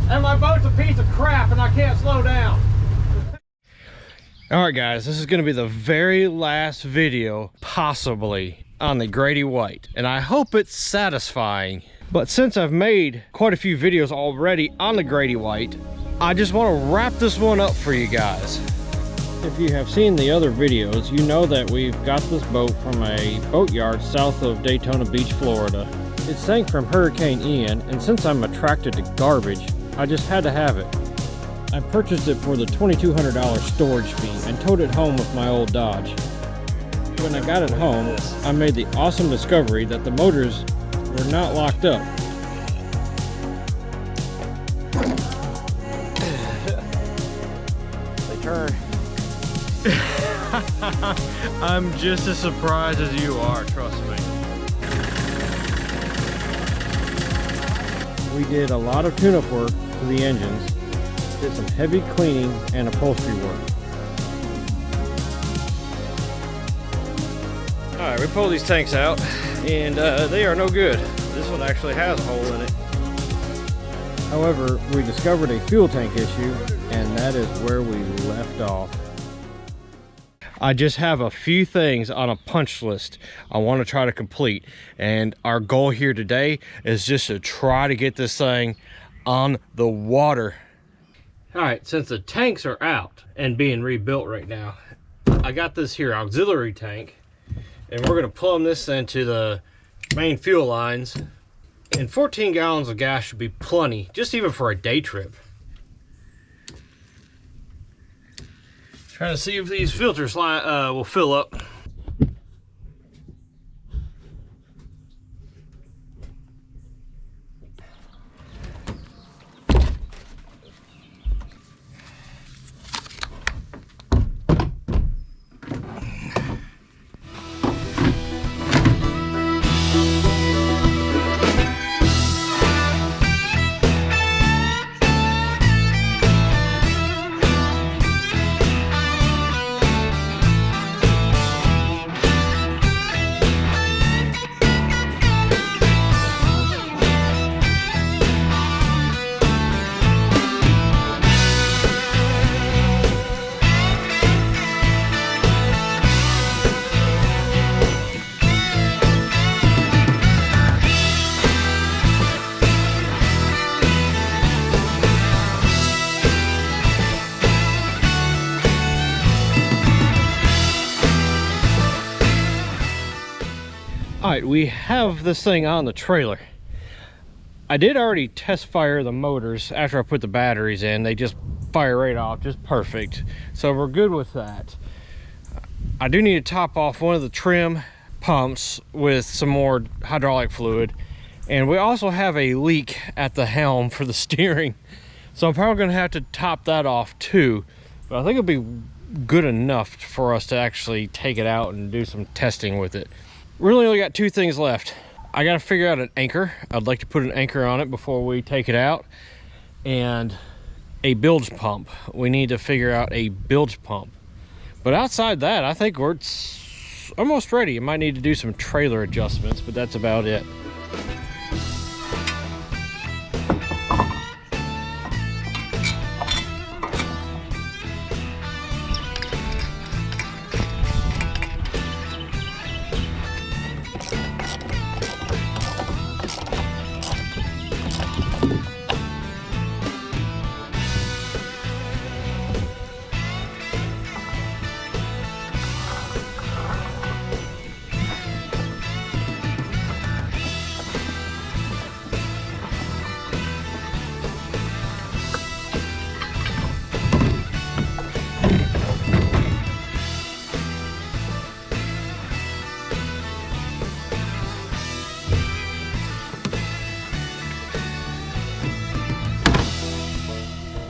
And my boat's a piece of crap and I can't slow down. All right, guys, this is gonna be the very last video possibly on the Grady White, and I hope it's satisfying. But since I've made quite a few videos already on the Grady White, I just want to wrap this one up for you guys. If you have seen the other videos, you know that we've got this boat from a boatyard south of Daytona Beach, Florida. It sank from Hurricane Ian, and since I'm attracted to garbage, I just had to have it. I purchased it for the $2,200 storage fee and towed it home with my old Dodge. When I got it home, I made the awesome discovery that the motors were not locked up. They turn. I'm just as surprised as you are, trust me. We did a lot of tune-up work to the engines, did some heavy cleaning and upholstery work. Alright, we pulled these tanks out and they are no good. This one actually has a hole in it. However, we discovered a fuel tank issue, and that is where we left off. I just have a few things on a punch list I want to try to complete, and our goal here today is just to try to get this thing on the water. All right, since the tanks are out and being rebuilt right now, I got this here auxiliary tank, and we're going to plumb this into the main fuel lines, and 14 gallons of gas should be plenty, just even for a day trip. Trying to see if these filters will fill up. All right, we have this thing on the trailer. I did already test fire the motors after I put the batteries in. They just fire right off, just perfect. So we're good with that. I do need to top off one of the trim pumps with some more hydraulic fluid. And we also have a leak at the helm for the steering. So I'm probably gonna have to top that off too. But I think it'll be good enough for us to actually take it out and do some testing with it. Really only got two things left. I got to figure out an anchor. I'd like to put an anchor on it before we take it out, and a bilge pump. We need to figure out a bilge pump. But outside that, I think we're almost ready. I might need to do some trailer adjustments, but that's about it.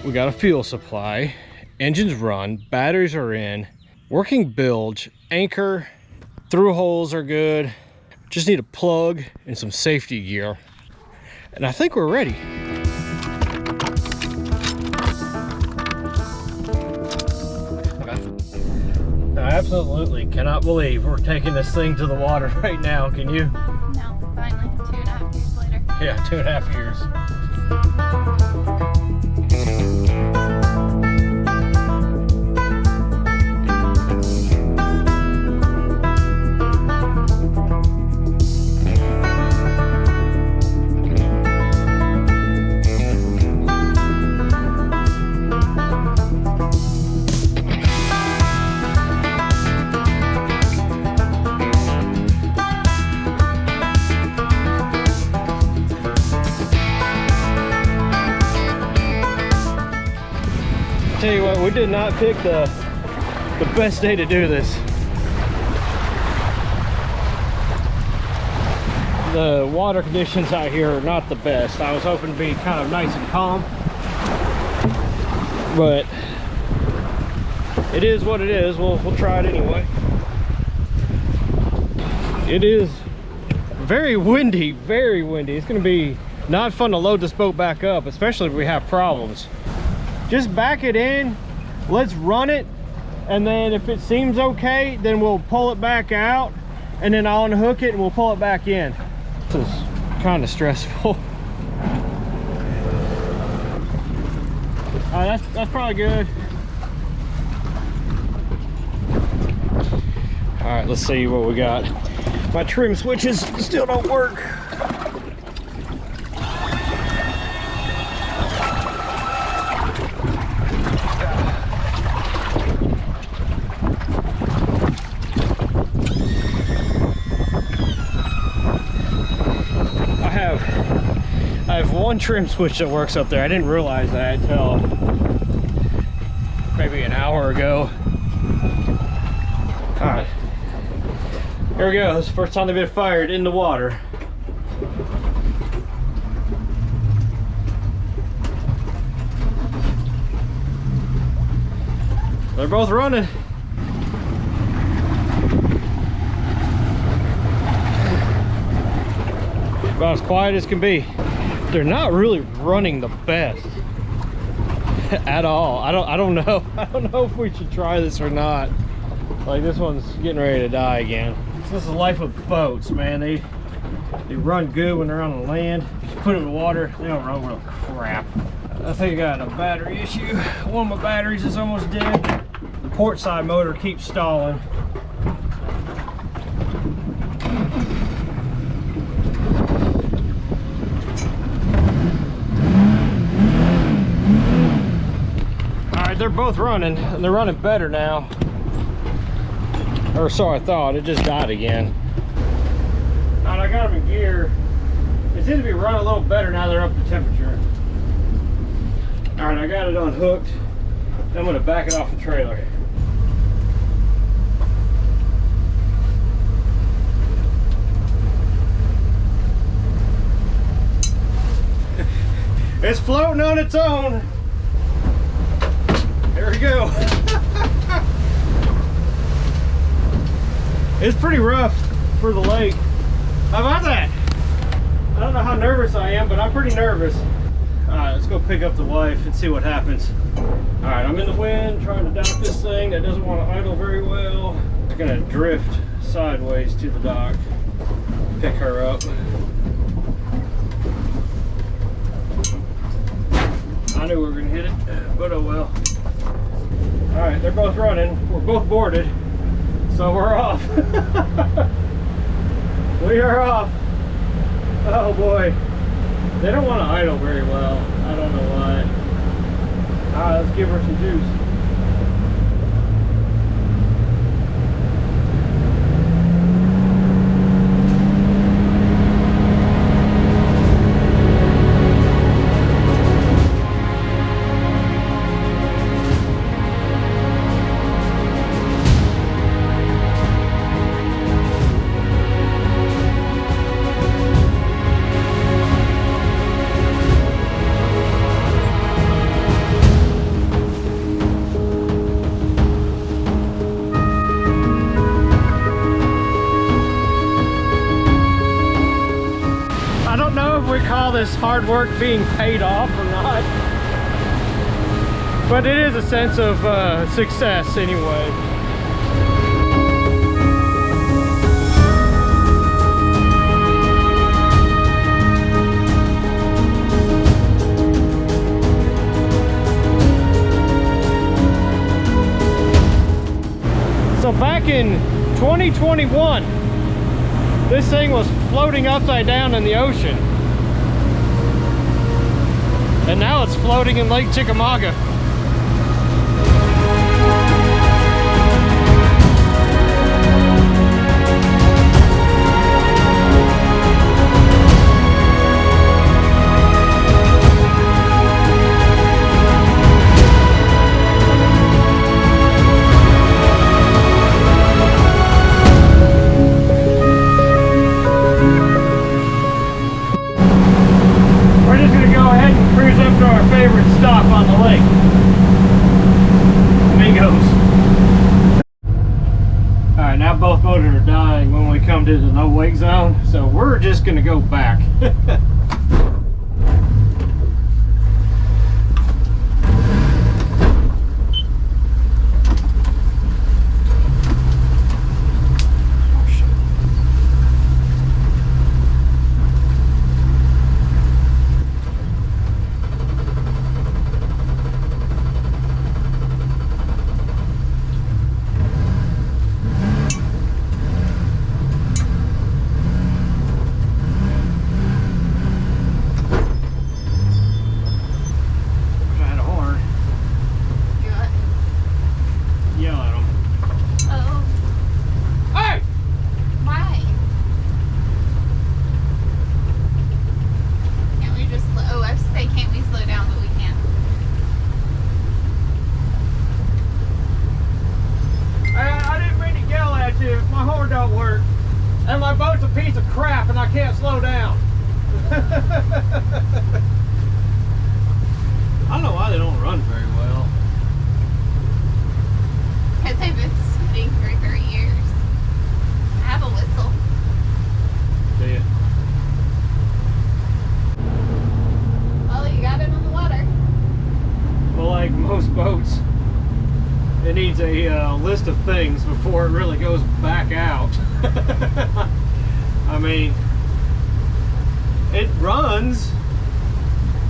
We got a fuel supply, engines run, batteries are in, working bilge, anchor, through holes are good. Just need a plug and some safety gear. And I think we're ready. I absolutely cannot believe we're taking this thing to the water right now. Can you? No, finally, 2.5 years later. Yeah, 2.5 years. Tell you what, we did not pick the best day to do this. The water conditions out here are not the best. I was hoping to be kind of nice and calm, but it is what it is. We'll try it anyway. It is very windy, very windy. It's going to be not fun to load this boat back up, especially if we have problems. Just back it in, let's run it, and then if it seems okay, then we'll pull it back out, and then I'll unhook it and we'll pull it back in. This is kind of stressful. That's probably good. All right, let's see what we got. My trim switches still don't work. I have one trim switch that works up there. I didn't realize that until maybe an hour ago. All right, here we go. This is the first time they've been fired in the water. They're both running. About as quiet as can be. They're not really running the best at all. I don't know. I don't know if we should try this or not. Like, this one's getting ready to die again. This is the life of boats, man. They run good when they're on the land. Just put them in the water, they don't run real crap. I think I got a battery issue. One of my batteries is almost dead. The port side motor keeps stalling. They're both running, and they're running better now. Or so I thought. It just died again. All right, I got them in gear. They seem to be running a little better now they're up to temperature. All right, I got it unhooked. I'm gonna back it off the trailer. It's floating on its own. There we go. It's pretty rough for the lake. How about that? I don't know how nervous I am, but I'm pretty nervous. All right, let's go pick up the wife and see what happens. All right, I'm in the wind trying to dock this thing that doesn't want to idle very well. I'm gonna drift sideways to the dock, pick her up. I knew we were gonna hit it, but oh well. All right, they're both running. We're both boarded, so we're off. We are off. Oh boy. They don't want to idle very well. I don't know why. All right, let's give her some juice. Call this hard work being paid off or not, but it is a sense of success anyway. So back in 2021, this thing was floating upside down in the ocean. And now it's floating in Lake Chikamaga. come to our favorite stop on the lake. Amigos. Alright, now both motors are dying when we come to the no wake zone, so we're just gonna go back. And my boat's a piece of crap and I can't slow down. I don't know why they don't run very well. Because they've been sitting for 3 years. I have a whistle. Do you? Well, you got it on the water. Well, like most boats, it needs a list of things before it really goes back out. I mean, it runs.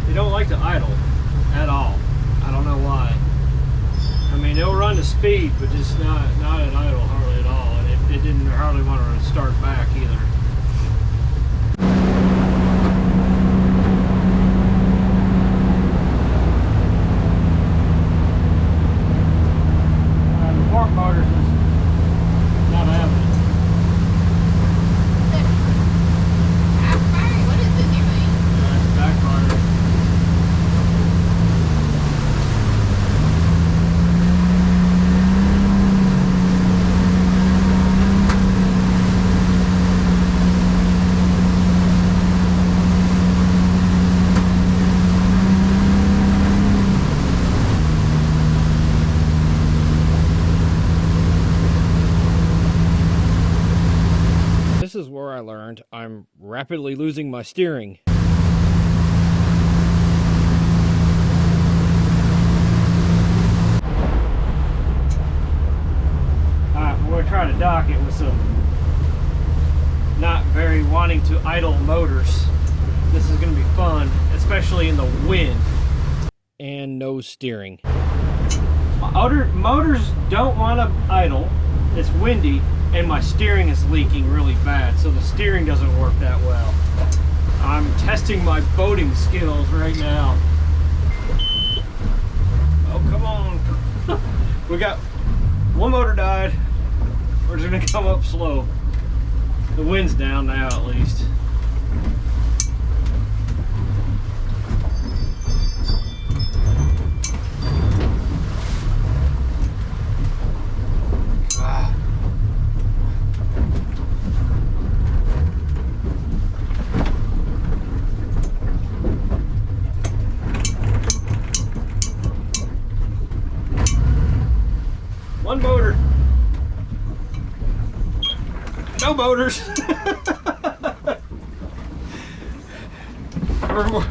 They don't like to idle at all. I don't know why. I mean, it'll run to speed, but just not at idle hardly at all. And it didn't hardly want to start back either. The fork motors is not having it. Backfire? What is it doing? It's backfire. This is where I learned I'm rapidly losing my steering. Alright, we're going to try to dock it with some not very wanting to idle motors. This is going to be fun, especially in the wind. And no steering. Motors don't want to idle. It's windy. And my steering is leaking really bad, so the steering doesn't work that well. I'm testing my boating skills right now. Oh, come on. We got one motor died. We're just gonna come up slow. The wind's down now at least. One motor. No motors. We're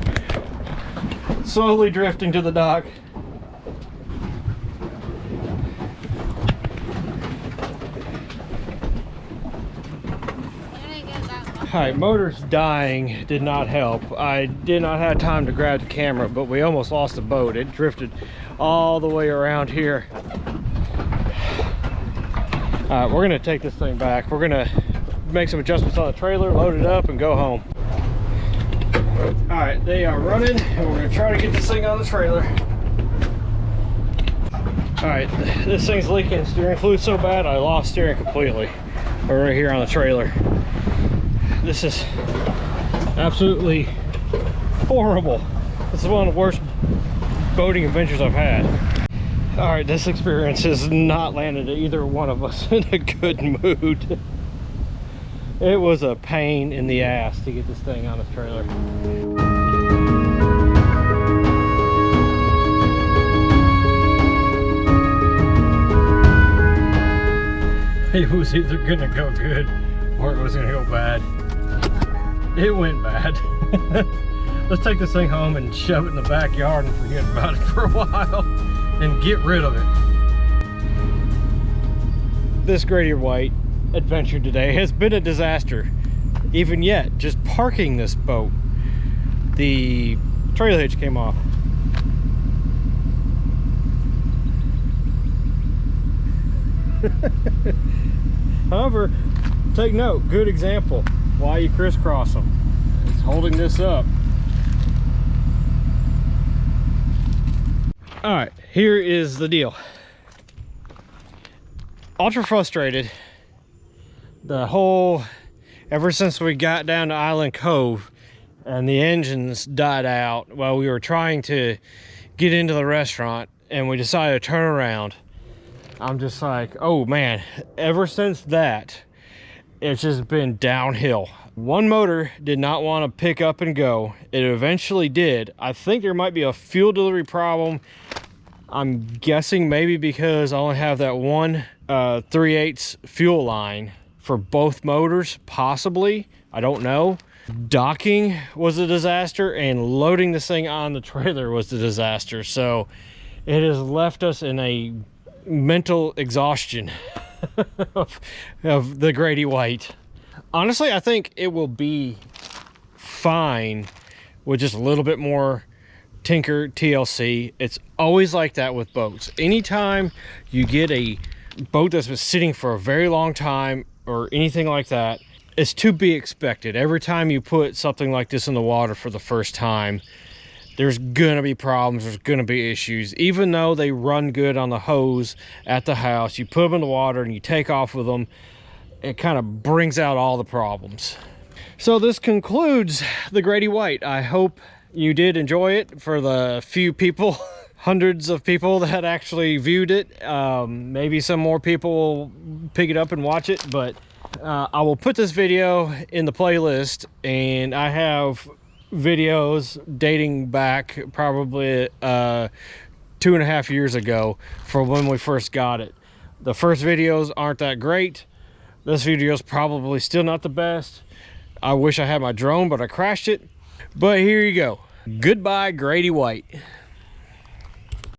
slowly drifting to the dock. Alright, motors dying did not help. I did not have time to grab the camera, but we almost lost the boat. It drifted all the way around here. Alright, we're gonna take this thing back. We're gonna make some adjustments on the trailer, load it up, and go home. Alright, they are running, and we're gonna try to get this thing on the trailer. Alright, this thing's leaking steering fluid so bad I lost steering completely. We're right here on the trailer. This is absolutely horrible. This is one of the worst boating adventures I've had. Alright, this experience has not landed either one of us in a good mood. It was a pain in the ass to get this thing on its trailer. It was either gonna go good or it was gonna go bad. It went bad. Let's take this thing home and shove it in the backyard and forget about it for a while and get rid of it. This Grady White adventure today has been a disaster. Even yet, just parking this boat, the trailer hitch came off. However, take note, good example why you crisscross them. It's holding this up. All right, here is the deal. Ultra frustrated. Ever since we got down to Island Cove and the engines died out while we were trying to get into the restaurant and we decided to turn around, I'm just like, oh man, ever since that, it's just been downhill. One motor did not want to pick up and go. It eventually did. I think there might be a fuel delivery problem. I'm guessing maybe because I only have that one 3/8 fuel line for both motors, possibly. I don't know. Docking was a disaster and loading this thing on the trailer was a disaster. So it has left us in a mental exhaustion of the Grady White. Honestly, I think it will be fine with just a little bit more tinker TLC. It's always like that with boats. Anytime you get a boat that's been sitting for a very long time or anything like that, it's to be expected. Every time you put something like this in the water for the first time, there's gonna be problems, there's gonna be issues. Even though they run good on the hose at the house, you put them in the water and you take off with them, it kind of brings out all the problems. So this concludes the Grady White. I hope you did enjoy it. For the few people, hundreds of people that actually viewed it, maybe some more people will pick it up and watch it, but I will put this video in the playlist, and I have videos dating back probably 2.5 years ago from when we first got it. The first videos aren't that great. This video is probably still not the best. I wish I had my drone, but I crashed it. But here you go. Goodbye, Grady White.